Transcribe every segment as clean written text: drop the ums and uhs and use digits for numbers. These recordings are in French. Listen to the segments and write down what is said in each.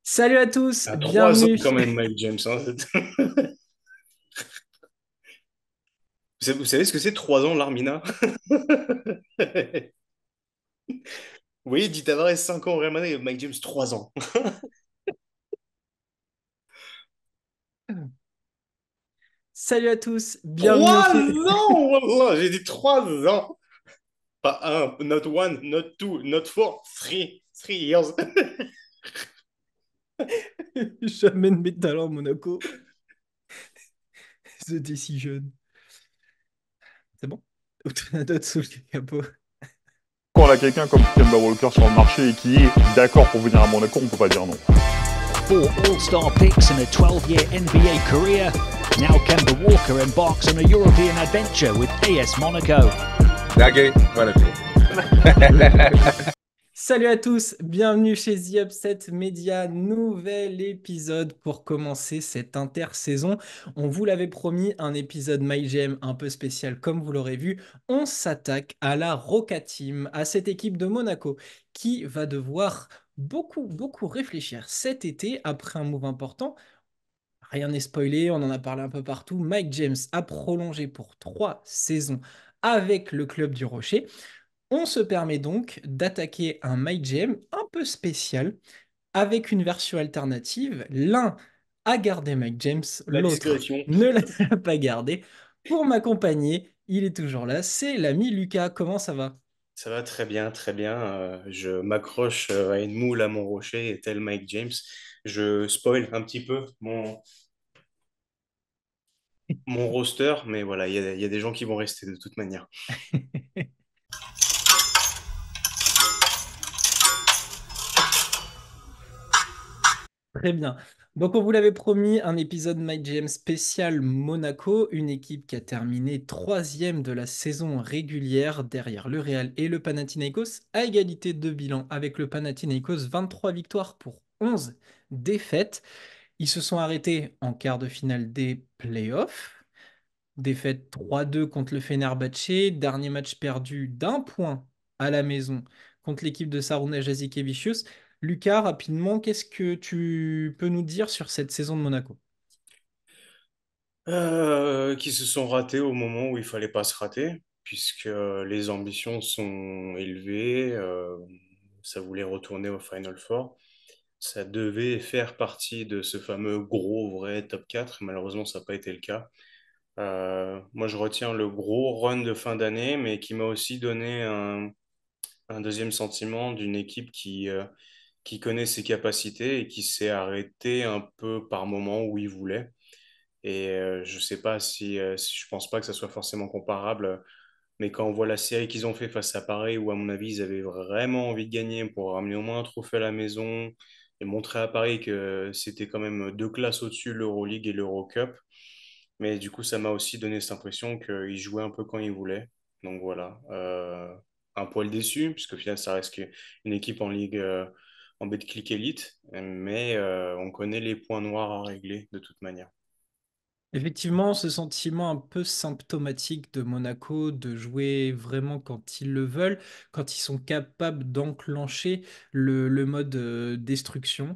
Salut à tous, À 3 ans bienvenue. quand même, Mike James, hein. Vous savez ce que c'est 3 ans, l'Armina? Vous voyez, Di Tavares, 5 ans au Real Madrid, et Mike James, 3 ans. Salut à tous, bienvenue au Trois fait. ans! Wallah, j'ai dit 3 ans. Pas un, not one, not two, not four, three. 3 years. J'amène mes talents à Monaco. The Decision. C'est bon? Ou t'en as d'autres sous le capot? Quand on a quelqu'un comme Kemba Walker sur le marché et qui est d'accord pour venir à Monaco, on peut pas dire non. Four All-Star picks and a 12-year NBA career. Now Kemba Walker embarks on a European adventure with AS Monaco. Draghi, Monaco. Salut à tous, bienvenue chez The Upset Media, nouvel épisode pour commencer cette intersaison. On vous l'avait promis, un épisode MyGM un peu spécial comme vous l'aurez vu. On s'attaque à la Roca Team, à cette équipe de Monaco qui va devoir beaucoup réfléchir cet été après un move important. Rien n'est spoilé, on en a parlé un peu partout. Mike James a prolongé pour 3 saisons avec le club du Rocher. On se permet donc d'attaquer un Mike James un peu spécial avec une version alternative. L'un a gardé Mike James, La l'autre discrétion. ne l'a pas gardé. Pour m'accompagner, il est toujours là, c'est l'ami Lucas. Comment ça va? Ça va très bien, très bien. Je m'accroche à une moule à mon rocher, et tel Mike James. Je spoil un petit peu mon roster, mais voilà, il y a des gens qui vont rester de toute manière. Très bien. Donc, on vous l'avait promis, un épisode MyGM spécial Monaco, une équipe qui a terminé troisième de la saison régulière derrière le Real et le Panathinaikos, à égalité de bilan avec le Panathinaikos, 23 victoires pour 11 défaites. Ils se sont arrêtés en quart de finale des playoffs. Défaite 3-2 contre le Fenerbahçe, dernier match perdu d'1 point à la maison contre l'équipe de Saruna Jasikevičius. Lucas, rapidement, qu'est-ce que tu peux nous dire sur cette saison de Monaco? Qui se sont ratés au moment où il fallait pas se rater, puisque les ambitions sont élevées. Ça voulait retourner au Final Four. Ça devait faire partie de ce fameux gros vrai top 4. Malheureusement, ça n'a pas été le cas. Moi, je retiens le gros run de fin d'année, mais qui m'a aussi donné un deuxième sentiment d'une équipe qui connaît ses capacités et qui s'est arrêtée un peu par moment où il voulait. Et je sais pas si je pense pas que ça soit forcément comparable, mais quand on voit la série qu'ils ont fait face à Paris, où à mon avis ils avaient vraiment envie de gagner pour ramener au moins un trophée à la maison et montrer à Paris que c'était quand même 2 classes au-dessus de l'Euroleague et l'Eurocup. Mais du coup, ça m'a aussi donné cette impression qu'ils jouaient un peu quand ils voulaient. Donc voilà, un poil déçu, puisque au final, ça reste une équipe en ligue, en Betclic Elite, mais on connaît les points noirs à régler de toute manière. Effectivement, ce sentiment un peu symptomatique de Monaco de jouer vraiment quand ils le veulent, quand ils sont capables d'enclencher le mode destruction.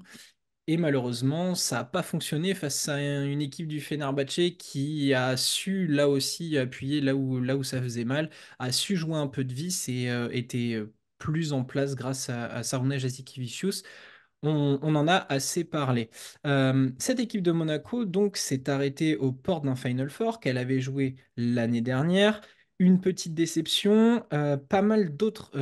Et malheureusement, ça n'a pas fonctionné face à une équipe du Fenerbahçe qui a su là aussi appuyer là où ça faisait mal, a su jouer un peu de vis et était plus en place grâce à Sarunej Jasikevicius. On en a assez parlé. Cette équipe de Monaco donc s'est arrêtée aux portes d'un Final Four qu'elle avait joué l'année dernière. Une petite déception, pas mal d'autres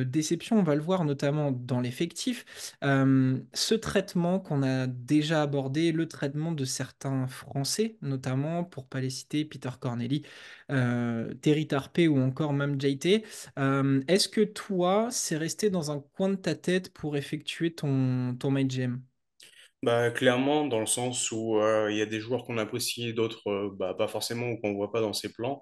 déceptions, on va le voir notamment dans l'effectif. Ce traitement qu'on a déjà abordé, le traitement de certains Français, notamment pour pas les citer, Peter Corneli, Terry Tarpey ou encore Mam Jaite. Est-ce que toi, c'est resté dans un coin de ta tête pour effectuer ton Mind Gem? Bah, clairement, dans le sens où il y a des joueurs qu'on apprécie, d'autres bah, pas forcément ou qu'on voit pas dans ses plans.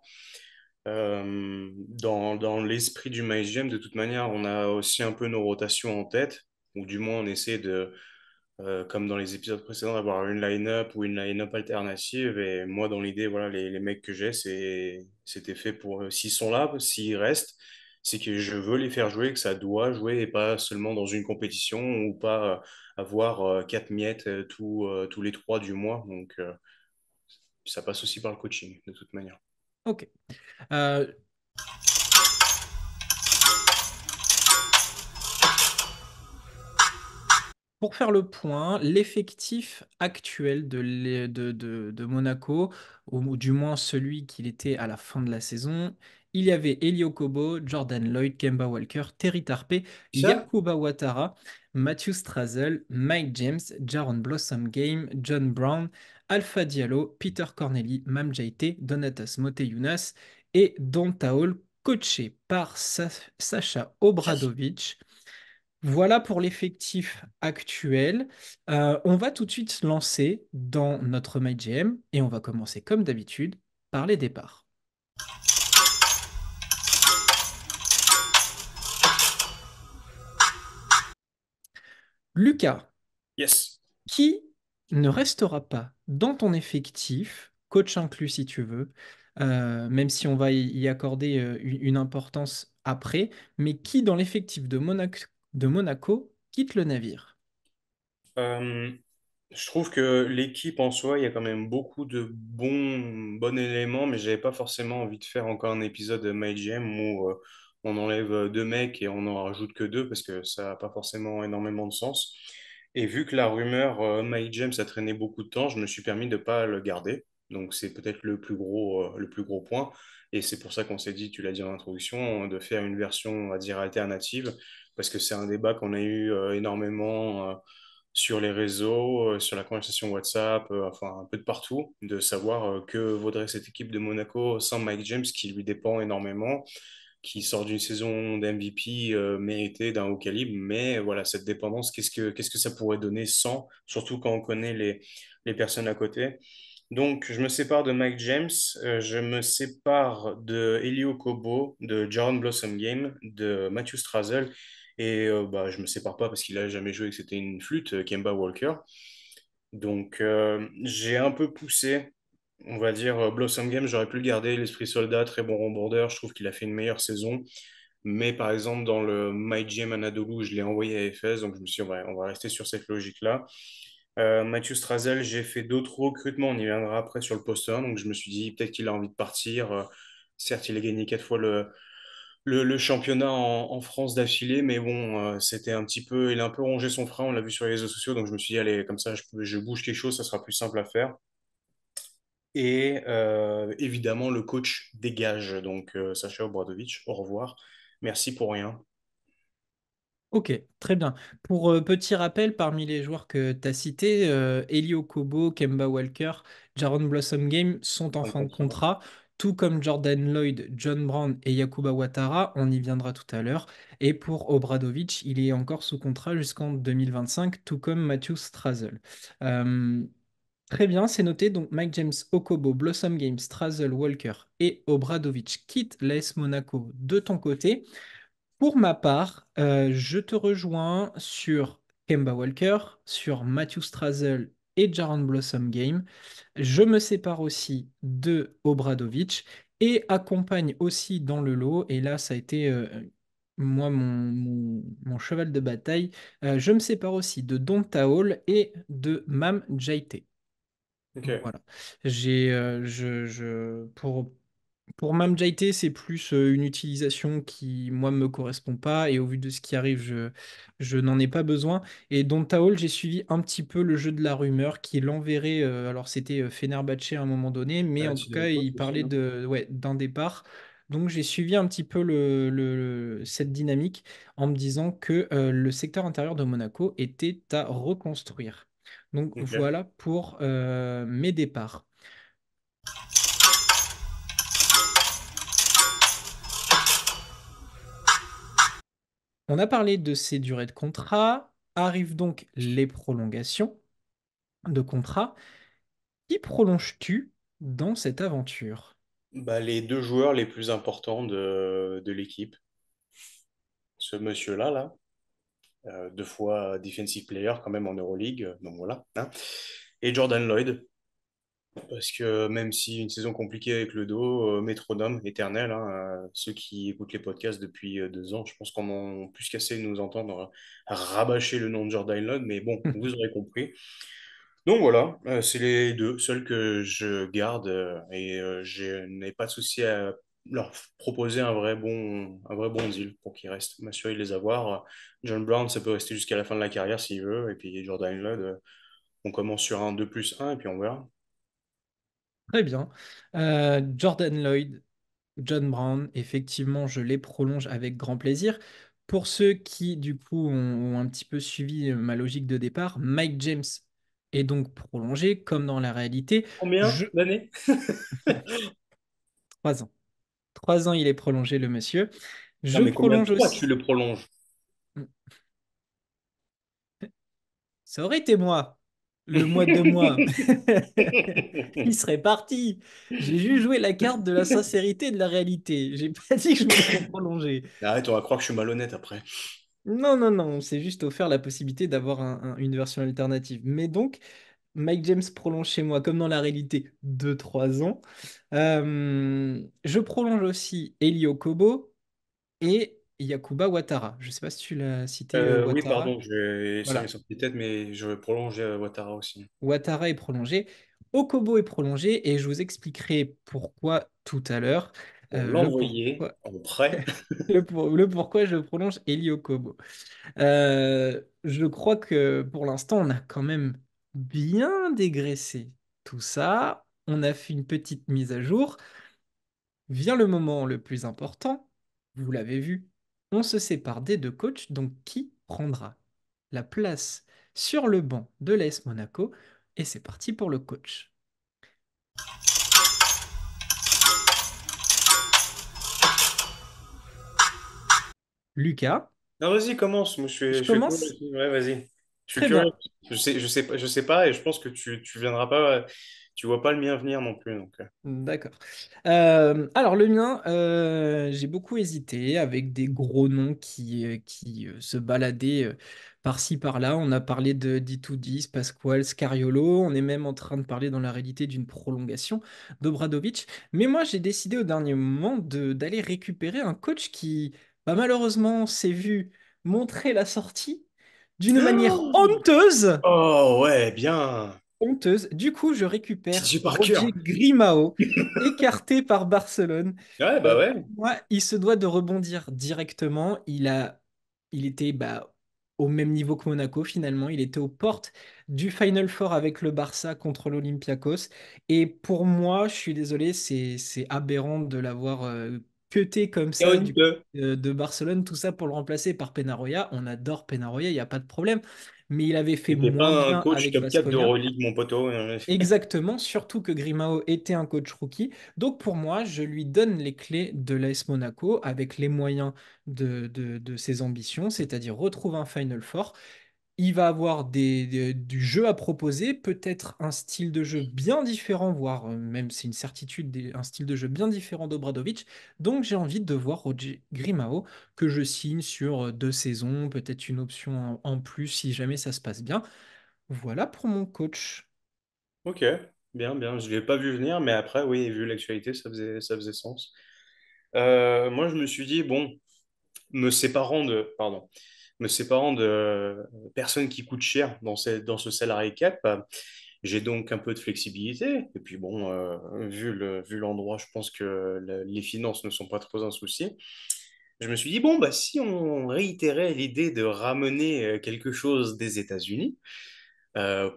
Dans l'esprit du Maïs Gem, de toute manière, on a aussi un peu nos rotations en tête, ou du moins on essaie de, comme dans les épisodes précédents, d'avoir une line-up ou une line-up alternative. Et moi, dans l'idée, voilà, les mecs que j'ai, c'était fait pour, s'ils sont là, s'ils restent, c'est que je veux les faire jouer, que ça doit jouer et pas seulement dans une compétition ou pas avoir 4 miettes tous les 3 du mois. Donc, ça passe aussi par le coaching, de toute manière. Ok. Euh, Pour faire le point, l'effectif actuel de Monaco, ou du moins celui qu'il était à la fin de la saison, il y avait Elio Kobo, Jordan Lloyd, Kemba Walker, Terry Tarpe, Ça? Yakuba Ouattara, Matthew Strazel, Mike James, Jaron Blossom Game, John Brown, Alpha Diallo, Peter Corneli, Mam Jaite, Donatas Moteyunas et Don Taol, coaché par Sacha Obradovic. Voilà pour l'effectif actuel. On va tout de suite se lancer dans notre MyGM et on va commencer comme d'habitude par les départs. Lucas, Yes. qui ne restera pas dans ton effectif, coach inclus si tu veux, même si on va y accorder une importance après, mais qui dans l'effectif de Monaco quitte le navire? Euh, je trouve que l'équipe en soi, il y a quand même beaucoup de bons éléments, mais j'avais pas forcément envie de faire encore un épisode de MyGM où on enlève 2 mecs et on en rajoute que 2 parce que ça n'a pas forcément énormément de sens. Et vu que la rumeur MyGM, ça traînait beaucoup de temps, je me suis permis de pas le garder. Donc c'est peut-être le plus gros point. Et c'est pour ça qu'on s'est dit, tu l'as dit en introduction, de faire une version, on va dire, alternative, parce que c'est un débat qu'on a eu énormément. Sur les réseaux, sur la conversation WhatsApp, enfin un peu de partout, de savoir que vaudrait cette équipe de Monaco sans Mike James qui lui dépend énormément, qui sort d'une saison d'MVP méritée d'un haut calibre, mais voilà, cette dépendance, qu'est-ce que ça pourrait donner sans, surtout quand on connaît les personnes à côté. Donc, je me sépare de Mike James, je me sépare de Elio Kobo, de Jaron Blossom Game, de Matthew Strazel, et bah, je me sépare pas parce qu'il a jamais joué et que c'était une flûte, Kemba Walker. Donc, j'ai un peu poussé, on va dire, Blossom Game, j'aurais pu le garder, l'esprit soldat, très bon rebondeur, je trouve qu'il a fait une meilleure saison. Mais par exemple, dans le My GM Anadolu, je l'ai envoyé à FS, donc je me suis dit, on va rester sur cette logique-là. Mathieu Strazel, j'ai fait d'autres recrutements, on y viendra après sur le poste 1, donc je me suis dit peut-être qu'il a envie de partir. Certes, il a gagné 4 fois le championnat en France d'affilée, mais bon, c'était un petit peu, il a un peu rongé son frein, on l'a vu sur les réseaux sociaux, donc je me suis dit, allez, comme ça, je bouge quelque chose, ça sera plus simple à faire. Et évidemment, le coach dégage, donc Sacha Obradovic, au revoir, merci pour rien. Ok, très bien. Pour petit rappel, parmi les joueurs que tu as cités, Elio Kobo, Kemba Walker, Jaron Blossom Game sont en En fin de contrat. contrat, tout comme Jordan Lloyd, John Brown et Yakuba Ouattara, on y viendra tout à l'heure. Et pour Obradovic, il est encore sous contrat jusqu'en 2025, tout comme Matthew Strazel. Euh, Très bien, c'est noté. Donc Mike James, Okobo, Blossom Game, Strazel, Walker et Obradovic quittent l'AS Monaco de ton côté. Pour ma part, je te rejoins sur Kemba Walker, sur Matthew Strazel et Jaron Blossom Game. Je me sépare aussi de Obradovic et accompagne aussi dans le lot. Et là, ça a été moi mon cheval de bataille. Je me sépare aussi de Donta Hall et de Mam Jaite. Ok. Voilà. Pour Mam Jaite, c'est plus une utilisation qui, moi, me correspond pas. Et au vu de ce qui arrive, je n'en ai pas besoin. Et Don Taol, j'ai suivi un petit peu le jeu de la rumeur qui l'enverrait. Alors, c'était Fenerbahçe à un moment donné, mais en tout cas, Panathinaikos il aussi, parlait non? ouais, d'un départ. Donc, j'ai suivi un petit peu cette dynamique en me disant que le secteur intérieur de Monaco était à reconstruire. Donc Ok. voilà pour mes départs. On a parlé de ces durées de contrat. Arrivent donc les prolongations de contrat. Qui prolonges-tu dans cette aventure? Bah, les 2 joueurs les plus importants de l'équipe, ce monsieur-là, 2 fois defensive player quand même en Euroleague, donc voilà, hein. Et Jordan Lloyd. Parce que même si une saison compliquée avec le dos, métronome éternel, hein, ceux qui écoutent les podcasts depuis 2 ans, je pense qu'on en plus qu'assez de nous entendre rabâcher le nom de Jordan Love, mais bon, vous aurez compris. Donc voilà, c'est les deux seuls que je garde et je n'ai pas de souci à leur proposer un vrai bon deal pour qu'ils restent, m'assurer de les avoir. John Brown, ça peut rester jusqu'à la fin de la carrière s'il veut, et puis Jordan Love, on commence sur un 2+1 et puis on verra. Très bien. Jordan Lloyd, John Brown, effectivement, je les prolonge avec grand plaisir. Pour ceux qui, du coup, ont un petit peu suivi ma logique de départ, Mike James est donc prolongé, comme dans la réalité. Combien Je... d'années? 3 ans. 3 ans, il est prolongé, le monsieur. Non, Je mais combien de prolonge fois tu aussi. le prolonges? Ça aurait été moi, le mois de moi. Il serait parti. J'ai juste joué la carte de la sincérité et de la réalité. J'ai pas dit que je me le ferais prolonger. Arrête, on va croire que je suis malhonnête après. Non, non, non, on s'est juste offert la possibilité d'avoir une version alternative. Mais donc, Mike James prolonge chez moi, comme dans la réalité, de 3 ans. Je prolonge aussi Elio Kobo et Yakuba Ouattara. Je sais pas si tu l'as cité, Oui, Ouattara. pardon, ça m'est Voilà, sorti de tête, mais je prolonge Ouattara aussi. Ouattara est prolongé. Okobo est prolongé et je vous expliquerai pourquoi tout à l'heure. Pour Le l'envoyer pourquoi. en prêt. Le pourquoi je prolonge Elio Kobo. Je crois que pour l'instant, on a quand même bien dégraissé tout ça. On a fait une petite mise à jour. Vient le moment le plus important. Vous l'avez vu. On se sépare des deux coachs. Donc, qui prendra la place sur le banc de l'AS Monaco? Et c'est parti pour le coach. Lucas, Non, vas-y, commence. Moi, je je suis curieux commence? aussi. Ouais, vas-y. Je suis Très curieux. bien. Je sais pas, et je pense que tu viendras pas, tu vois pas le mien venir non plus. Donc. D'accord. Alors le mien, j'ai beaucoup hésité avec des gros noms qui se baladaient par-ci par-là. On a parlé de D210, Pasquale, Scariolo. On est même en train de parler dans la réalité d'une prolongation d'Obradovic. Mais moi, j'ai décidé au dernier moment d'aller récupérer un coach qui, bah, malheureusement, s'est vu montrer la sortie d'une manière honteuse. Oh, ouais, bien. Honteuse. Du coup, je récupère TJ Parker. Roger Grimao, écarté par Barcelone. Ouais, bah ouais. Pour moi, il se doit de rebondir directement. Il était au même niveau que Monaco finalement. Il était aux portes du Final Four avec le Barça contre l'Olympiakos. Et pour moi, je suis désolé, c'est aberrant de l'avoir cuté comme Et ça du côté honteux. de Barcelone. Tout ça pour le remplacer par Penaroya. On adore Penaroya, il n'y a pas de problème. Mais il avait fait C'était moins pas un bien coach avec top 4 Baskonia. d'Euroleague, mon poteau. Exactement, surtout que Grimao était un coach rookie. Donc pour moi, je lui donne les clés de l'AS Monaco avec les moyens de ses ambitions, c'est-à-dire retrouve un Final Four. Il va avoir du jeu à proposer, peut-être un style de jeu bien différent, voire même c'est une certitude, un style de jeu bien différent d'Obradovic. Donc j'ai envie de voir Roger Grimao que je signe sur 2 saisons, peut-être une option en plus si jamais ça se passe bien. Voilà pour mon coach. Ok, bien, bien. Je ne l'ai pas vu venir, mais après, oui, vu l'actualité, ça faisait sens. Moi, je me suis dit, bon, me séparant de personnes qui coûtent cher dans ce salarié cap, j'ai donc un peu de flexibilité. Et puis bon, vu l'endroit, je pense que les finances ne sont pas trop un souci. Je me suis dit, bon, bah, si on réitérait l'idée de ramener quelque chose des États-Unis,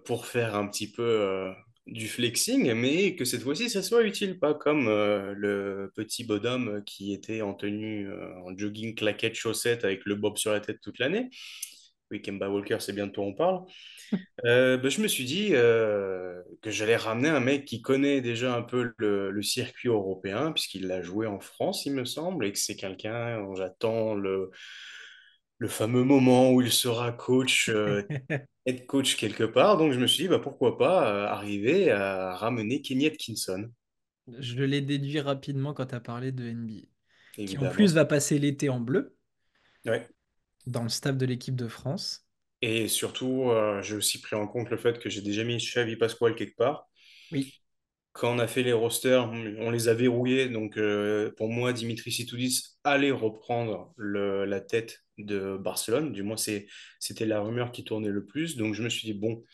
pour faire un petit peu du flexing, mais que cette fois-ci, ça soit utile, pas comme le petit bonhomme qui était en tenue en jogging, claquette, chaussette avec le bob sur la tête toute l'année. Oui, Kemba Walker, c'est bien de toi on parle. Bah, je me suis dit que j'allais ramener un mec qui connaît déjà un peu le circuit européen, puisqu'il l'a joué en France, il me semble, et que c'est quelqu'un dont j'attends le fameux moment où il sera coach, head coach quelque part. Donc je me suis dit, bah, pourquoi pas arriver à ramener Kenny Atkinson, Je l'ai déduit rapidement quand tu as parlé de NBA, qui en plus évidemment. va passer l'été en bleu Ouais. dans le staff de l'équipe de France. Et surtout, j'ai aussi pris en compte le fait que j'ai déjà mis Xavi Pascual quelque part. Oui. quand on a fait les rosters, on les a verrouillés. Donc, pour moi, Dimitri Sitoudis allait reprendre la tête de Barcelone. Du moins, c'était la rumeur qui tournait le plus. Donc, je me suis dit, bon,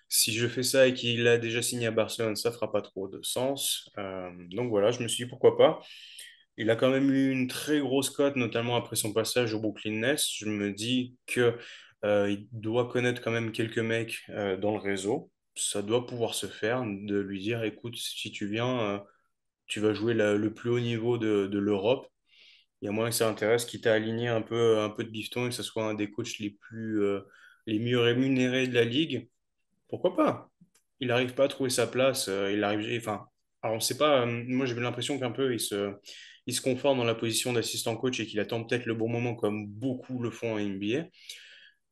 si je fais ça et qu'il a déjà signé à Barcelone, ça fera pas trop de sens. Donc, voilà, je me suis dit, pourquoi pas. Il a quand même eu une très grosse cote, notamment après son passage au Brooklyn Nets. Je me dis que il doit connaître quand même quelques mecs dans le réseau. Ça doit pouvoir se faire, de lui dire, écoute, si tu viens, tu vas jouer le plus haut niveau de l'Europe. Il y a moyen que ça intéresse, quitte à aligner un peu de bifton et que ce soit un des coachs les mieux rémunérés de la ligue. Pourquoi pas? Il n'arrive pas à trouver sa place. Il arrive, enfin, alors on sait pas. Moi, j'ai eu l'impression qu'un peu il se conforme dans la position d'assistant coach et qu'il attend peut-être le bon moment, comme beaucoup le font en NBA.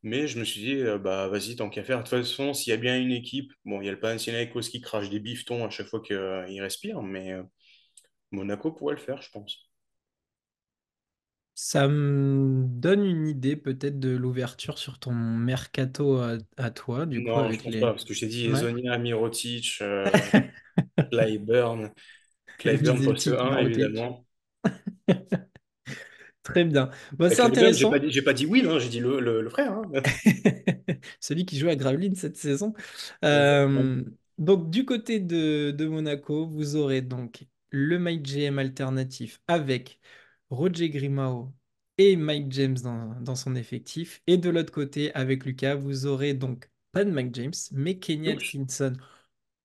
Mais je me suis dit, bah vas-y, tant qu'à faire. De toute façon, s'il y a bien une équipe, bon, il y a le Panathinaikos qui crache des bifetons à chaque fois qu'il respire, mais Monaco pourrait le faire, je pense. Ça me donne une idée peut-être de l'ouverture sur ton mercato à toi, du coup, Non, je avec pense pas, les... parce que je t'ai dit, Ouais. Ezonia, Mirotic, Clyburn. Clyburn poste Visetic, un Mirotic. évidemment. Très bien. Bon, c'est Clyburn, intéressant. j'ai pas dit Will, hein, j'ai dit le frère. Hein. Celui qui joue à Gravelines cette saison. Exactement. Euh, donc, du côté de Monaco, vous aurez donc le Mike GM alternatif avec Roger Grimao et Mike James dans son effectif. Et de l'autre côté, avec Lucas, vous aurez donc pas de Mike James, mais Kenny Ouch. Atkinson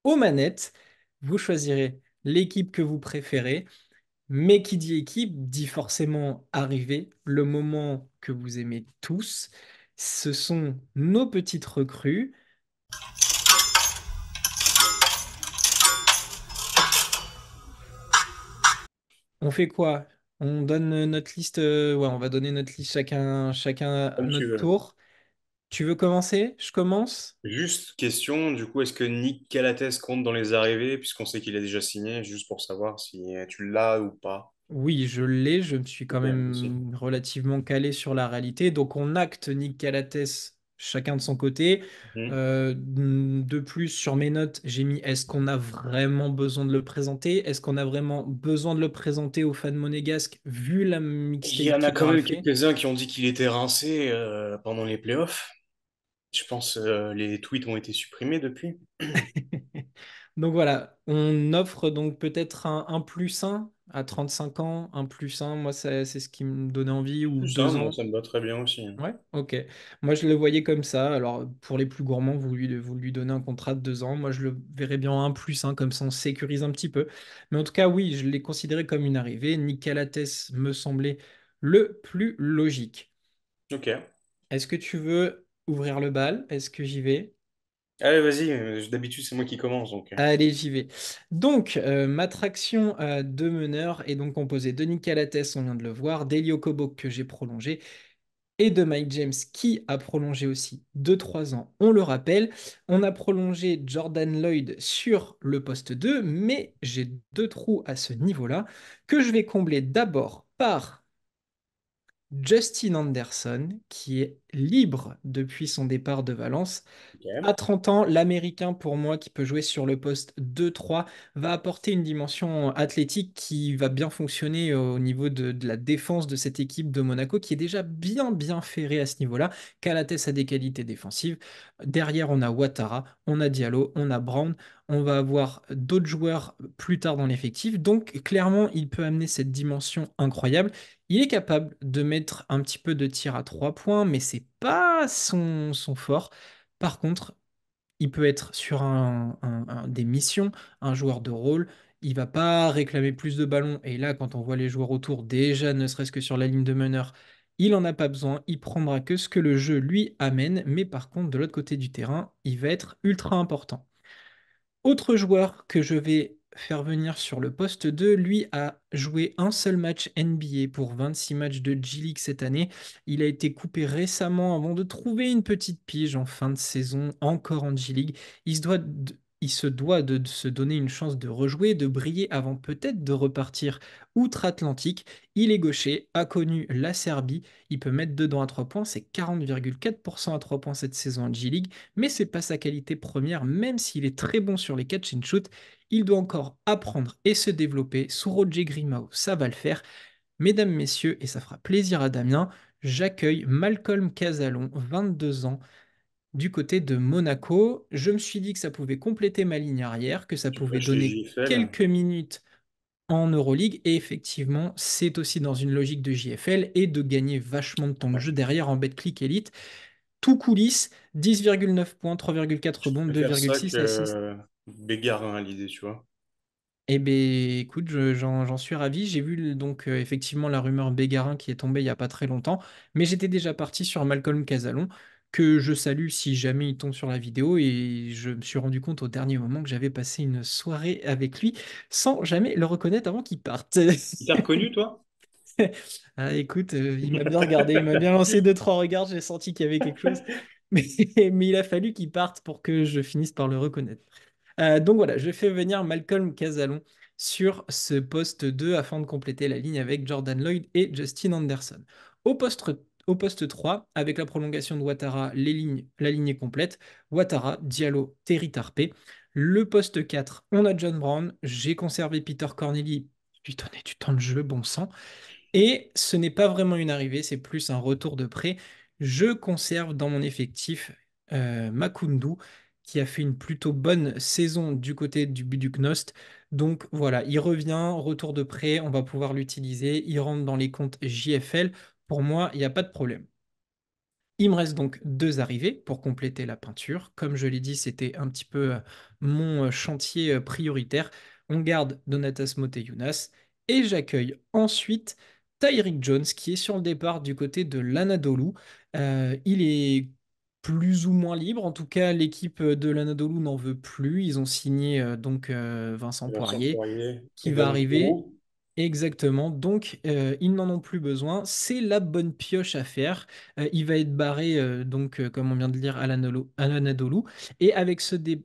aux manettes. Vous choisirez l'équipe que vous préférez. Mais qui dit équipe dit forcément arriver, le moment que vous aimez tous. Ce sont nos petites recrues. On fait quoi? On donne notre liste. Ouais, on va donner notre liste chacun à Comme tu notre veux. tour. Tu veux commencer? Je commence? Juste question, du coup, est-ce que Nick Calates compte dans les arrivées, puisqu'on sait qu'il a déjà signé, juste pour savoir si tu l'as ou pas. Oui, je l'ai. Je me suis quand Ok, aussi. même relativement calé sur la réalité. Donc, on acte Nick Calates chacun de son côté. Mhm. De plus, sur mes notes, j'ai mis est-ce qu'on a vraiment besoin de le présenter? Est-ce qu'on a vraiment besoin de le présenter aux fans monégasques vu la Il y mixtape en a qu'il quand aura même fait? quelques-uns qui ont dit qu'il était rincé pendant les playoffs. Je pense les tweets ont été supprimés depuis. Donc voilà, on offre donc peut-être un plus un à 35 ans, un plus un, moi c'est ce qui me donnait envie, ou Tout ça, deux moi, ans. ça me va très bien aussi. Hein. Ouais, ok. Moi, je le voyais comme ça. Alors, pour les plus gourmands, vous lui donnez un contrat de 2 ans. Moi, je le verrais bien en un plus, un, comme ça, on sécurise un petit peu. Mais en tout cas, oui, je l'ai considéré comme une arrivée. Nick Lattès me semblait le plus logique. Ok. Est-ce que tu veux ouvrir le bal? Est-ce que j'y vais? Allez, vas-y. D'habitude, c'est moi qui commence, donc. Allez, j'y vais. Donc, ma traction de meneur est donc composée de Nick Lattès, on vient de le voir, d'Elio Kobo que j'ai prolongé, et de Mike James qui a prolongé aussi de 3 ans. On le rappelle, on a prolongé Jordan Lloyd sur le poste 2, mais j'ai deux trous à ce niveau-là que je vais combler d'abord par Justin Anderson, qui est libre depuis son départ de Valence. Ok. À 30 ans, l'Américain, pour moi, qui peut jouer sur le poste 2-3, va apporter une dimension athlétique qui va bien fonctionner au niveau de la défense de cette équipe de Monaco, qui est déjà bien ferrée à ce niveau-là. Calates a des qualités défensives. Derrière, on a Ouattara, on a Diallo, on a Brown. On va avoir d'autres joueurs plus tard dans l'effectif. Donc, clairement, il peut amener cette dimension incroyable. Il est capable de mettre un petit peu de tir à 3 points, mais c'est pas son fort. Par contre, il peut être sur des missions, un joueur de rôle. Il va pas réclamer plus de ballons. Et là, quand on voit les joueurs autour, déjà, ne serait-ce que sur la ligne de meneur, il en a pas besoin. Il prendra que ce que le jeu lui amène. Mais par contre, de l'autre côté du terrain, il va être ultra important. Autre joueur que je vais faire venir sur le poste 2, lui a joué un seul match NBA pour 26 matchs de G-League cette année. Il a été coupé récemment avant de trouver une petite pige en fin de saison, encore en G-League. Il se doit il se doit de se donner une chance de rejouer, de briller avant peut-être de repartir outre-Atlantique. Il est gaucher, a connu la Serbie, il peut mettre dedans à 3 points, c'est 40,4% à 3 points cette saison en G-League, mais c'est pas sa qualité première, même s'il est très bon sur les catch and shoot, il doit encore apprendre et se développer. Sous Roger Grimau, ça va le faire. Mesdames, messieurs, et ça fera plaisir à Damien, j'accueille Malcolm Casalon, 22 ans, du côté de Monaco. Je me suis dit que ça pouvait compléter ma ligne arrière, que ça Tu pouvait vas chez donner JFL. quelques minutes en Euroleague. Et effectivement, c'est aussi dans une logique de JFL et de gagner vachement de temps de Ouais. jeu derrière en BetClick Elite. Tout coulisse, 10,9 points, 3,4 Je rebonds, préfère ça 2,6 assists. que Bégarin à l'idée, tu vois. Eh ben, écoute, j'en suis ravi. J'ai vu donc effectivement la rumeur Bégarin qui est tombée il n'y a pas très longtemps, mais j'étais déjà parti sur Malcolm Casalon, que je salue si jamais il tombe sur la vidéo, et je me suis rendu compte au dernier moment que j'avais passé une soirée avec lui sans jamais le reconnaître avant qu'il parte. Il t'a reconnu, toi? Ah, écoute, il m'a bien regardé, il m'a bien lancé deux, trois regards, j'ai senti qu'il y avait quelque chose, mais, mais il a fallu qu'il parte pour que je finisse par le reconnaître. Donc voilà, je fais venir Malcolm Casalon sur ce poste 2 afin de compléter la ligne avec Jordan Lloyd et Justin Anderson. Au poste, au poste 3, avec la prolongation de Ouattara, la ligne est complète. Ouattara, Diallo, Terry Tarpé. Le poste 4, on a John Brown. J'ai conservé Peter Corneli. Lui donner du temps de jeu, bon sang. Et ce n'est pas vraiment une arrivée, c'est plus un retour de prêt. Je conserve dans mon effectif Makundu, qui a fait une plutôt bonne saison du côté du Buduknost. Donc voilà, il revient, retour de prêt, on va pouvoir l'utiliser. Il rentre dans les comptes JFL. Pour moi, il n'y a pas de problème. Il me reste donc deux arrivées pour compléter la peinture. Comme je l'ai dit, c'était un petit peu mon chantier prioritaire. On garde Donatas Moteyunas et j'accueille ensuite Tyrick Jones qui est sur le départ du côté de l'Anadolu. Il est plus ou moins libre. En tout cas, l'équipe de l'Anadolu n'en veut plus. Ils ont signé Vincent Vincent Poirier Poirier, qui va Evan arriver. Kourou. Exactement, donc ils n'en ont plus besoin. C'est la bonne pioche à faire. Il va être barré, comme on vient de lire, à l'Anadolu. Et avec,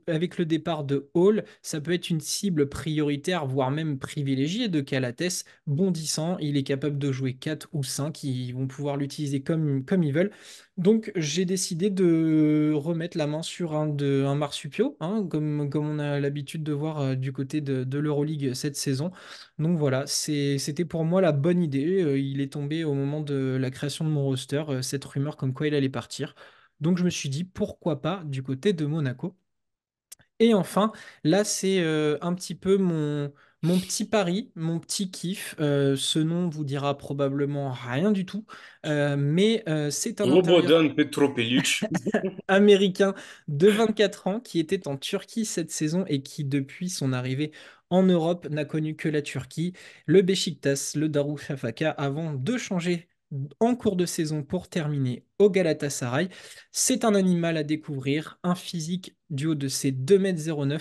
avec le départ de Hall, ça peut être une cible prioritaire, voire même privilégiée de Calates. Bondissant, il est capable de jouer 4 ou 5. Ils vont pouvoir l'utiliser comme ils veulent. Donc j'ai décidé de remettre la main sur un Marsupio, hein, comme on a l'habitude de voir du côté de l'Euroleague cette saison. Donc voilà, c'était pour moi la bonne idée. Il est tombé au moment de la création de mon roster, cette rumeur comme quoi il allait partir. Donc je me suis dit, pourquoi pas du côté de Monaco. Et enfin, là, c'est un petit peu mon petit pari, mon petit kiff. Ce nom vous dira probablement rien du tout, mais c'est un intérieur Robodan Petropelic. américain de 24 ans qui était en Turquie cette saison et qui, depuis son arrivée en Europe, n'a connu que la Turquie, le Beşiktaş, le Darüşşafaka, avant de changer en cours de saison pour terminer au Galatasaray. C'est un animal à découvrir, un physique du haut de ses 2,09 m,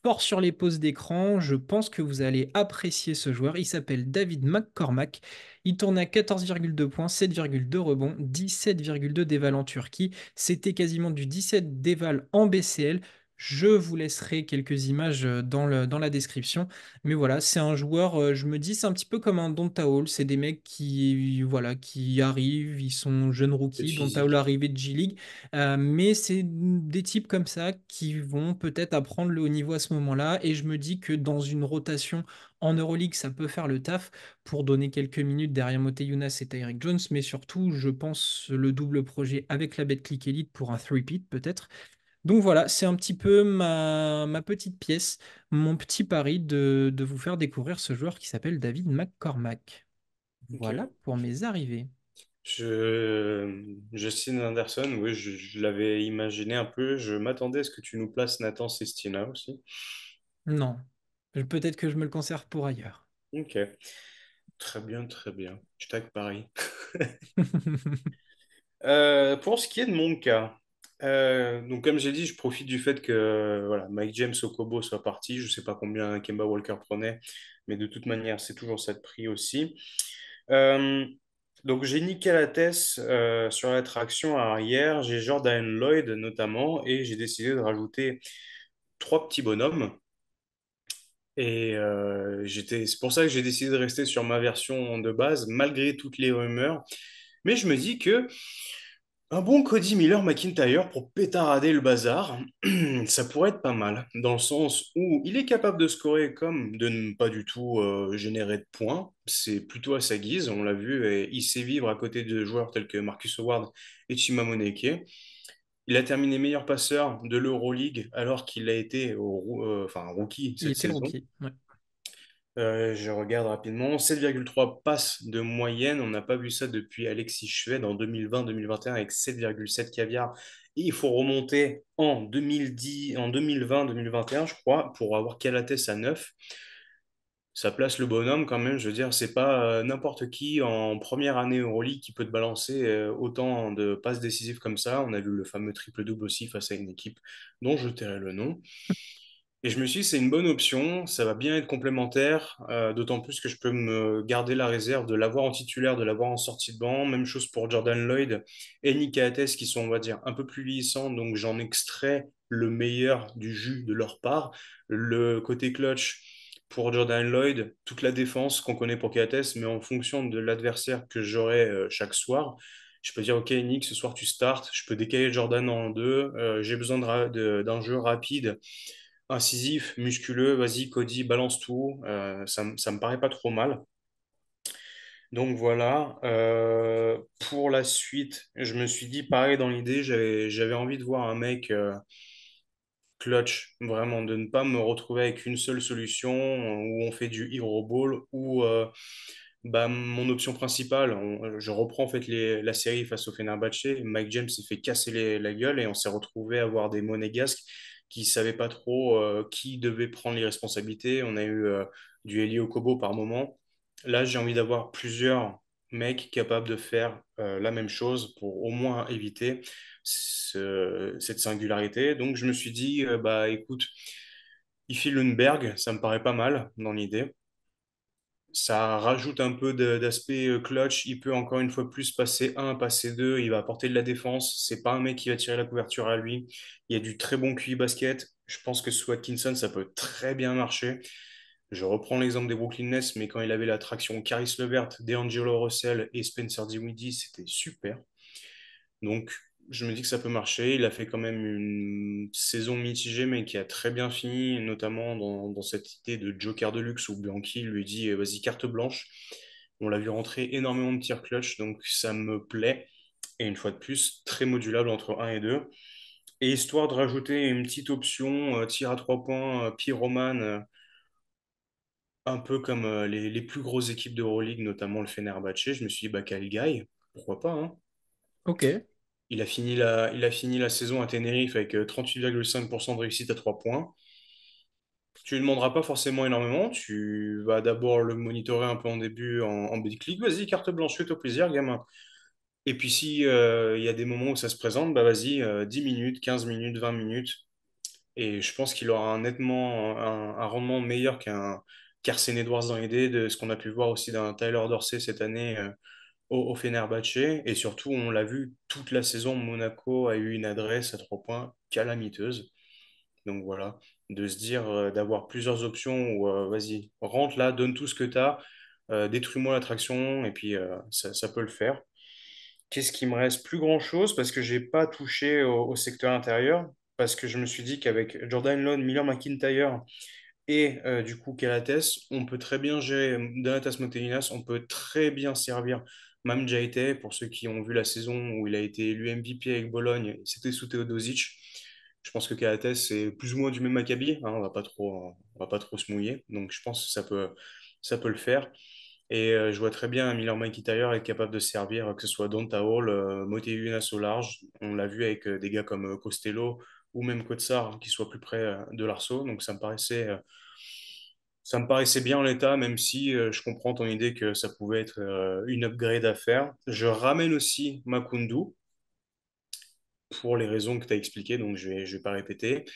fort sur les poses d'écran. Je pense que vous allez apprécier ce joueur. Il s'appelle David McCormack. Il tourne à 14,2 points, 7,2 rebonds, 17,2 déval en Turquie. C'était quasiment du 17 déval en BCL. Je vous laisserai quelques images dans la description. Mais voilà, c'est un joueur, je me dis, c'est un petit peu comme un Donta Hall. C'est des mecs qui, voilà, qui arrivent, ils sont jeunes C'est rookies. Donta Hall physique. arrivé de G-League. Mais c'est des types comme ça qui vont peut-être apprendre le haut niveau à ce moment-là. Et je me dis que dans une rotation en Euroleague, ça peut faire le taf pour donner quelques minutes derrière Moteyunas et Tyrick Jones, mais surtout, je pense le double projet avec la BetClick Elite pour un three-peat peut-être. Donc voilà, c'est un petit peu ma petite pièce, mon petit pari de vous faire découvrir ce joueur qui s'appelle David McCormack. Voilà Ok. pour mes arrivées. Justin Anderson, oui, je l'avais imaginé un peu. Je m'attendais à ce que tu nous places Nathan Sestina aussi. Non, peut-être que je me le conserve pour ailleurs. Ok, très bien, très bien. Je tag Paris. Pour ce qui est de mon cas, donc comme j'ai dit, je profite du fait que voilà, Mike James Okobo soit parti. Je ne sais pas combien Kemba Walker prenait, mais de toute manière, c'est toujours ça de prix aussi. Euh, donc j'ai Nick Lattès sur la traction arrière, j'ai Jordan Lloyd notamment, et j'ai décidé de rajouter trois petits bonhommes. Et c'est pour ça que j'ai décidé de rester sur ma version de base, malgré toutes les rumeurs. Mais je me dis que un bon Cody Miller McIntyre pour pétarader le bazar, ça pourrait être pas mal, dans le sens où il est capable de scorer comme de ne pas du tout générer de points. C'est plutôt à sa guise, on l'a vu, et il sait vivre à côté de joueurs tels que Marcus Howard et Chima Moneke. Il a terminé meilleur passeur de l'Euroleague alors qu'il a été enfin, rookie Il cette était saison. rookie. Ouais. Je regarde rapidement. 7,3 passes de moyenne. On n'a pas vu ça depuis Alexis Shved en 2020-2021 avec 7,7 caviar. Et il faut remonter en 2010, en 2020-2021, je crois, pour avoir Calates à 9. Ça place le bonhomme quand même. Je veux dire, c'est pas n'importe qui en première année Euroleague qui peut te balancer autant de passes décisives comme ça. On a vu le fameux triple-double aussi face à une équipe dont je tairai le nom. Et je me suis dit, c'est une bonne option, ça va bien être complémentaire, d'autant plus que je peux me garder la réserve de l'avoir en titulaire, de l'avoir en sortie de banc. Même chose pour Jordan Lloyd et Nick Hates qui sont, on va dire, un peu plus vieillissants, donc j'en extrais le meilleur du jus de leur part. Le côté clutch pour Jordan Lloyd, toute la défense qu'on connaît pour Hates, mais en fonction de l'adversaire que j'aurai chaque soir. Je peux dire, OK, Nick, ce soir tu startes, je peux décaler Jordan en deux, j'ai besoin d'un jeu rapide incisif, musculeux, vas-y Cody, balance tout, ça me paraît pas trop mal. Donc voilà, pour la suite, je me suis dit pareil dans l'idée, j'avais envie de voir un mec clutch, vraiment, de ne pas me retrouver avec une seule solution où on fait du hero ball, ou bah, mon option principale, je reprends en fait la série face au Fenerbahçe, Mike James s'est fait casser la gueule et on s'est retrouvé à avoir des monégasques qui ne savaient pas trop qui devait prendre les responsabilités. On a eu du Elio Kobo par moment. Là, j'ai envie d'avoir plusieurs mecs capables de faire la même chose pour au moins éviter cette singularité. Donc, je me suis dit, bah écoute, Ify Lundberg, ça me paraît pas mal dans l'idée. Ça rajoute un peu d'aspect clutch. Il peut encore une fois plus passer un, passer deux. Il va apporter de la défense. C'est pas un mec qui va tirer la couverture à lui. Il y a du très bon QI basket. Je pense que sous Atkinson, ça peut très bien marcher. Je reprends l'exemple des Brooklyn Nets, mais quand il avait la traction Caris LeVert, DeAngelo Russell et Spencer Dinwiddie, c'était super. Donc, je me dis que ça peut marcher. Il a fait quand même une saison mitigée, mais qui a très bien fini, notamment dans cette idée de joker de luxe où Bianchi lui dit vas-y, carte blanche. On l'a vu rentrer énormément de tirs clutch, donc ça me plaît. Et une fois de plus, très modulable entre un et 2. Et histoire de rajouter une petite option, tir à 3 points, pyromane, un peu comme les plus grosses équipes d'Euroleague, notamment le Fenerbahçe, je me suis dit, bah, quel guy, pourquoi pas, hein. Ok. Il a fini la saison à Tenerife avec 38,5% de réussite à 3 points. Tu ne lui demanderas pas forcément énormément. Tu vas d'abord le monitorer un peu en début en big click. Vas-y, carte blanche, fais-toi plaisir, gamin. Et puis si il y a des moments où ça se présente, bah vas-y, 10 minutes, 15 minutes, 20 minutes. Et je pense qu'il aura un rendement meilleur qu'un Carson Edwards dans l'idée de ce qu'on a pu voir aussi d'un Tyler Dorsey cette année au Fenerbahçe. Et surtout, on l'a vu toute la saison, Monaco a eu une adresse à 3 points calamiteuse. Donc voilà, de se dire, d'avoir plusieurs options où vas-y, rentre là, donne tout ce que tu as, détruis-moi l'attraction, et puis ça peut le faire. Qu'est-ce qui me reste? Plus grand-chose parce que j'ai pas touché au secteur intérieur, parce que je me suis dit qu'avec Jordan Lone, Miller McIntyre et du coup Calates, on peut très bien gérer Donatas Motelinas, on peut très bien servir Mam Jaite, pour ceux qui ont vu la saison où il a été élu MVP avec Bologne, c'était sous Teodosic. Je pense que Calates c'est plus ou moins du même acabit, hein, on va pas trop se mouiller, donc je pense que ça peut le faire. Et je vois très bien Miller McIntyre être capable de servir, que ce soit Donta Hall, Motiejunas au large. On l'a vu avec des gars comme Costello ou même Kotsar qui soit plus près de l'arceau. Donc ça me paraissait bien en l'état, même si je comprends ton idée que ça pouvait être une upgrade à faire. Je ramène aussi Makundu pour les raisons que tu as expliquées, donc je vais pas répéter.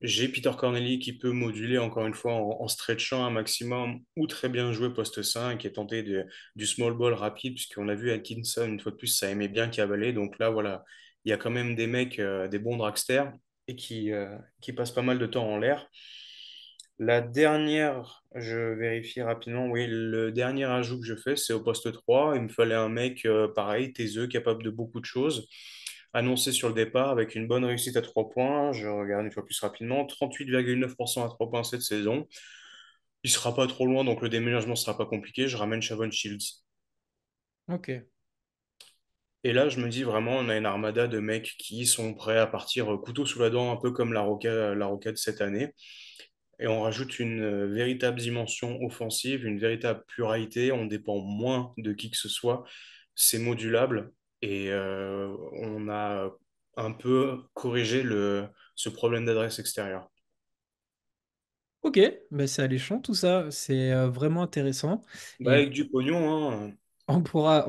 J'ai Peter Corneli qui peut moduler encore une fois en stretchant un maximum ou très bien jouer poste 5 et tenter du small ball rapide, puisqu'on a vu Atkinson, une fois de plus, ça aimait bien cavaler. Donc là, voilà, il y a quand même des mecs, des bons dragsters. et qui passe pas mal de temps en l'air. La dernière, je vérifie rapidement, oui, le dernier ajout que je fais, c'est au poste 3. Il me fallait un mec pareil, taiseux, capable de beaucoup de choses. Annoncé sur le départ avec une bonne réussite à 3 points. Je regarde une fois plus rapidement. 38,9% à 3 points cette saison. Il sera pas trop loin, donc le déménagement sera pas compliqué. Je ramène Shavon Shields. Ok. Et là, je me dis vraiment, on a une armada de mecs qui sont prêts à partir couteau sous la dent, un peu comme la Roca de cette année. Et on rajoute une véritable dimension offensive, une véritable pluralité. On dépend moins de qui que ce soit. C'est modulable. Et on a un peu corrigé ce problème d'adresse extérieure. Ok, bah c'est alléchant tout ça, c'est vraiment intéressant. Bah, Et avec du pognon, hein. on pourra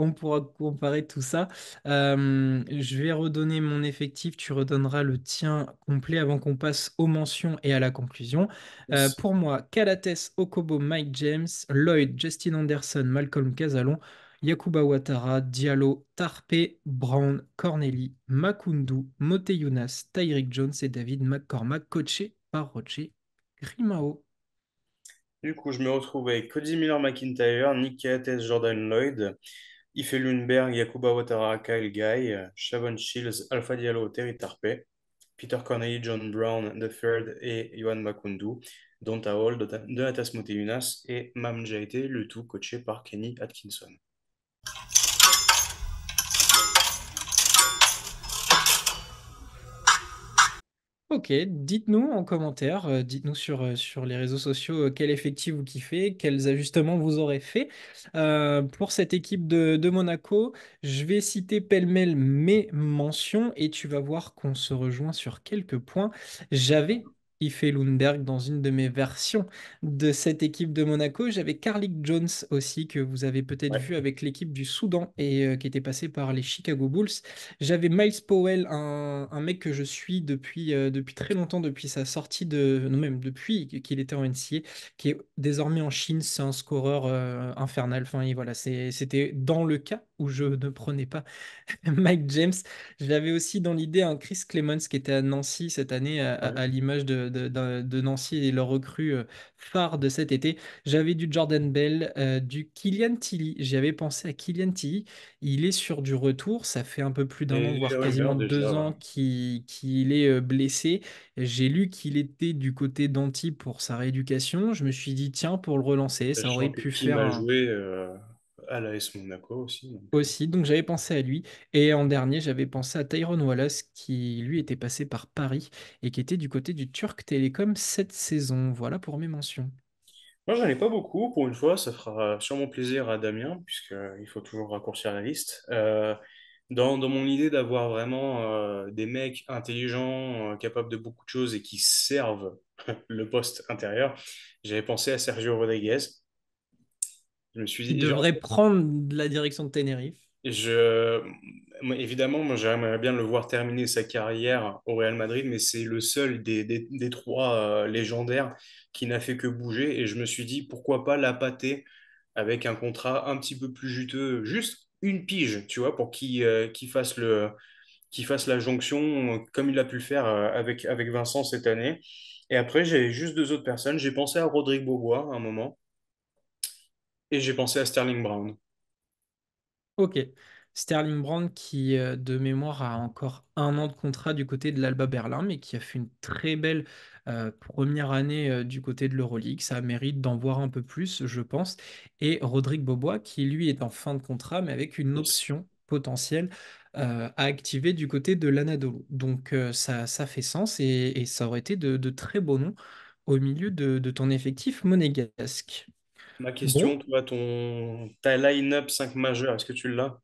comparer tout ça. Je vais redonner mon effectif, tu redonneras le tien complet avant qu'on passe aux mentions et à la conclusion. Yes. Pour moi, Calates, Okobo, Mike James, Lloyd, Justin Anderson, Malcolm Casalon, Yakuba Ouattara, Diallo, Tarpe, Brown, Corneli, Makundu, Moteyunas, Tyrick Jones et David McCormack, coaché par Roger Grimao. Du coup, je me retrouve avec Cody Miller-McIntyre, Nick Cates, Jordan Lloyd, Ife Lundberg, Yakuba Ouattara, Kyle Guy, Shavon Shields, Alpha Diallo, Terry Tarpe, Peter Connelly, John Brown III et Yohan Makundu, Donta Hall, Donatas Moteyunas et Mam Jaite, le tout coaché par Kenny Atkinson. Ok, dites-nous en commentaire, dites-nous sur les réseaux sociaux quel effectif vous kiffez, quels ajustements vous aurez fait. Pour cette équipe de Monaco, je vais citer pêle-mêle mes mentions et tu vas voir qu'on se rejoint sur quelques points. J'avais Ife Lundberg dans une de mes versions de cette équipe de Monaco. J'avais Carlick Jones aussi, que vous avez peut-être Ouais. vu avec l'équipe du Soudan et qui était passé par les Chicago Bulls. J'avais Miles Powell, un mec que je suis depuis très longtemps, depuis sa sortie non, même depuis qu'il était en NCAA, qui est désormais en Chine. C'est un scoreur infernal. Enfin, et voilà, c'était dans le cas où je ne prenais pas Mike James. J'avais aussi dans l'idée un Chris Clemons qui était à Nancy cette année, à Ouais. l'image de Nancy et leur recrue phare de cet été. J'avais du Jordan Bell, du Killian Tilly. J'avais pensé à Killian Tilly. Il est sur du retour. Ça fait un peu plus d'un Et an, il est voire rumeur quasiment déjà, 2 ans ouais. qu'il est blessé. J'ai lu qu'il était du côté d'Antibes pour sa rééducation. Je me suis dit, tiens, pour le relancer, ça aurait Sachant que pu Kim faire a un joué à l'AS Monaco aussi. Donc, aussi, donc j'avais pensé à lui. Et en dernier, j'avais pensé à Tyrone Wallace, qui lui était passé par Paris et qui était du côté du Turc Télécom cette saison. Voilà pour mes mentions. moi, j'en ai pas beaucoup. Pour une fois, ça fera sûrement plaisir à Damien, puisqu'il faut toujours raccourcir la liste. Dans mon idée d'avoir vraiment des mecs intelligents, capables de beaucoup de choses et qui servent le poste intérieur, j'avais pensé à Sergio Rodriguez. Je me suis Qui dit, devrait prendre la direction de Tenerife. je, évidemment, moi, j'aimerais bien le voir terminer sa carrière au Real Madrid, mais c'est le seul des trois légendaires qui n'a fait que bouger. Et je me suis dit, pourquoi pas l'appâter avec un contrat un petit peu plus juteux, juste une pige, tu vois, pour qu'il fasse la jonction comme il a pu le faire avec Vincent cette année. Et après, j'ai juste deux autres personnes. J'ai pensé à Rodrigue Bobois à un moment, et j'ai pensé à Sterling Brown. Ok. Sterling Brown qui, de mémoire, a encore 1 an de contrat du côté de l'Alba Berlin, mais qui a fait une très belle première année du côté de l'Euroleague. Ça mérite d'en voir un peu plus, je pense. Et Rodrigue Bobois, qui lui est en fin de contrat, mais avec une Yes. option potentielle à activer du côté de l'Anadolu. Donc ça fait sens et ça aurait été de très beaux noms au milieu de ton effectif monégasque. Ma Bon, question, toi, ta line-up 5 majeur, est-ce que tu l'as?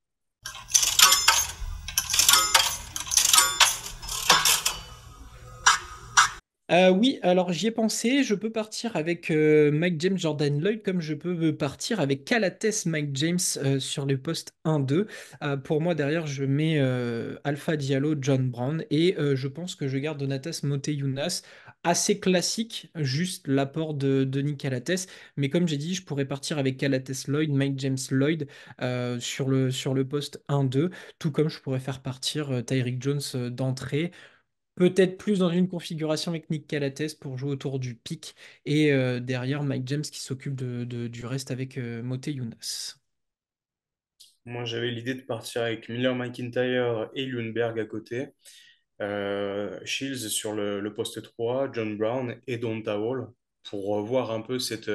Oui, alors j'y ai pensé. Je peux partir avec Mike James, Jordan Lloyd, comme je peux partir avec Calates, Mike James sur le poste 1-2. Pour moi, derrière, je mets Alpha Diallo, John Brown et je pense que je garde Donatas Moteyunas. Assez classique, juste l'apport de Nick Calates. Mais comme j'ai dit, je pourrais partir avec Calates Lloyd, Mike James Lloyd sur le poste 1-2, tout comme je pourrais faire partir Tyrick Jones d'entrée. Peut-être plus dans une configuration avec Nick Calates pour jouer autour du pic et derrière Mike James qui s'occupe du reste avec Moté Younas. Moi, j'avais l'idée de partir avec Miller McIntyre et Lundberg à côté. Shields sur le poste 3, John Brown et Donta Hall pour revoir un peu cette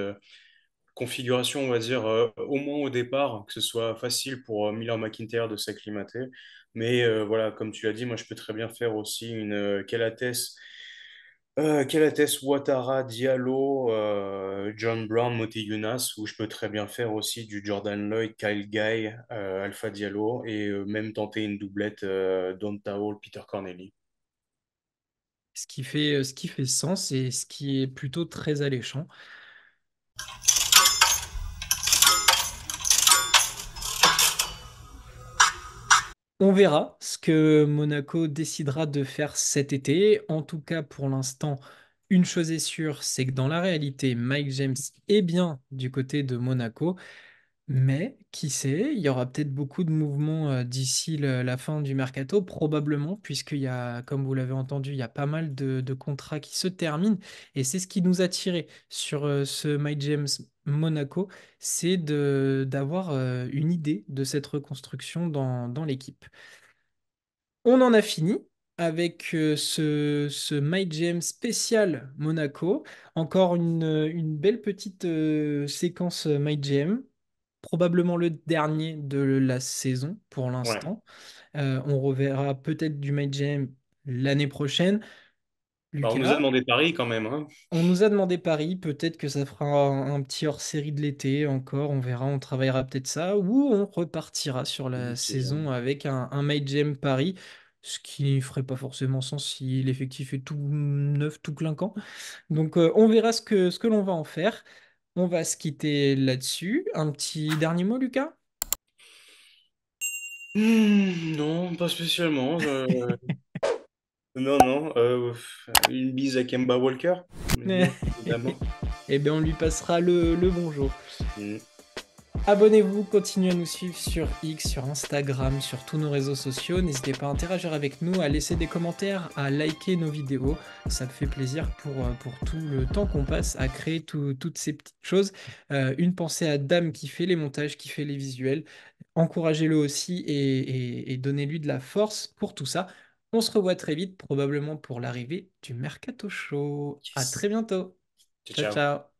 configuration, on va dire, au moins au départ, que ce soit facile pour Miller McIntyre de s'acclimater. Mais voilà, comme tu l'as dit, moi je peux très bien faire aussi une Kelates Ouattara, Diallo, John Brown, Moti Younas, où je peux très bien faire aussi du Jordan Lloyd, Kyle Guy, Alpha Diallo, et même tenter une doublette Donta Hall, Peter Corneli. Ce qui fait sens et ce qui est plutôt très alléchant. On verra ce que Monaco décidera de faire cet été. En tout cas, pour l'instant, une chose est sûre, c'est que dans la réalité, Mike James est bien du côté de Monaco. Mais qui sait, il y aura peut-être beaucoup de mouvements d'ici la fin du mercato, probablement, puisqu'il y a, comme vous l'avez entendu, il y a pas mal de contrats qui se terminent. Et c'est ce qui nous a tiré sur ce My James Monaco, c'est d'avoir une idée de cette reconstruction dans l'équipe. On en a fini avec ce My Jam spécial Monaco. Encore une belle petite séquence My Jam, probablement le dernier de la saison pour Ouais. l'instant. On reverra peut-être du My Jam l'année prochaine. Bah, on nous a Lucas, demandé Paris quand même, hein. on nous a demandé Paris, peut-être que ça fera un petit hors-série de l'été encore, on verra, on travaillera peut-être ça, ou on repartira sur la Effectivement. saison avec un Made Gem Paris, ce qui ferait pas forcément sens si l'effectif est tout neuf, tout clinquant. Donc on verra ce que l'on va en faire. On va se quitter là-dessus. Un petit dernier mot, Lucas? Non, pas spécialement. Non, non. Une bise à Kemba Walker, bien évidemment. Eh bien, on lui passera le bonjour. Mm. Abonnez-vous, continuez à nous suivre sur X, sur Instagram, sur tous nos réseaux sociaux. N'hésitez pas à interagir avec nous, à laisser des commentaires, à liker nos vidéos. Ça me fait plaisir pour tout le temps qu'on passe à créer toutes ces petites choses. Une pensée à Dame qui fait les montages, qui fait les visuels. Encouragez-le aussi et donnez-lui de la force pour tout ça. On se revoit très vite, probablement pour l'arrivée du Mercato Show. À Yes. très bientôt. Ciao, Ciao, ciao. ciao.